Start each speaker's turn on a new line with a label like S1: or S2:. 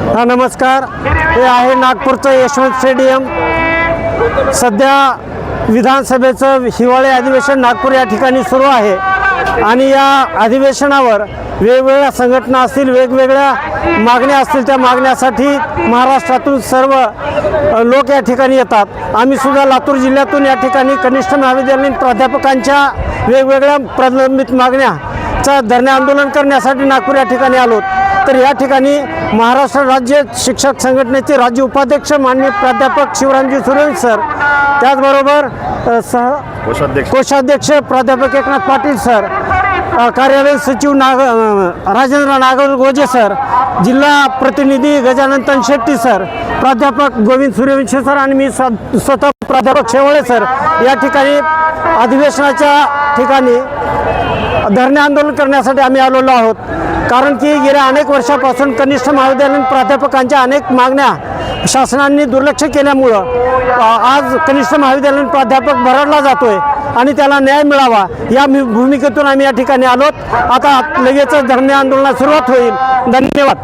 S1: हा नमस्कार. हे आहे नागपूरचं यशवंत स्टेडियम. सध्या विधानसभेचं हिवाळी अधिवेशन नागपूर या ठिकाणी सुरू आहे आणि या अधिवेशनावर वेगवेगळ्या संघटना असतील, वेगवेगळ्या मागण्या असतील, त्या मागण्यासाठी महाराष्ट्रातून सर्व लोक या ठिकाणी येतात. आम्ही सुद्धा लातूर जिल्ह्यातून या ठिकाणी कनिष्ठ महाविद्यालयीन प्राध्यापकांच्या वेगवेगळ्या प्रलंबित मागण्याचा धरणे आंदोलन करण्यासाठी नागपूर या ठिकाणी आलो. तर या ठिकाणी महाराष्ट्र राज्य शिक्षक संघटनेचे राज्य उपाध्यक्ष माननीय प्राध्यापक शिवरामजी सूर्यवंशी सर, त्याचबरोबर कोषाध्यक्ष प्राध्यापक एकनाथ पाटील सर, कार्यालय सचिव राजेंद्र नागरगोजे सर, जिल्हा प्रतिनिधी गजानन तनशेट्टी सर, प्राध्यापक गोविंद सूर्यवंशी सर आणि मी स्वतः प्राध्यापक शेवळे सर या ठिकाणी अधिवेशनाच्या ठिकाणी धरणे आंदोलन करण्यासाठी आम्ही आलेलो आहोत. कारण की गेल्या अनेक वर्षापासून कनिष्ठ महाविद्यालयीन प्राध्यापकांच्या अनेक मागण्या शासनाने दुर्लक्ष केल्यामुळं आज कनिष्ठ महाविद्यालयीन प्राध्यापक भरडला जातोय आणि त्याला न्याय मिळावा या भूमिकेतून आम्ही या ठिकाणी आलोत. आता लगेचच धरणे आंदोलनास सुरुवात होईल. धन्यवाद.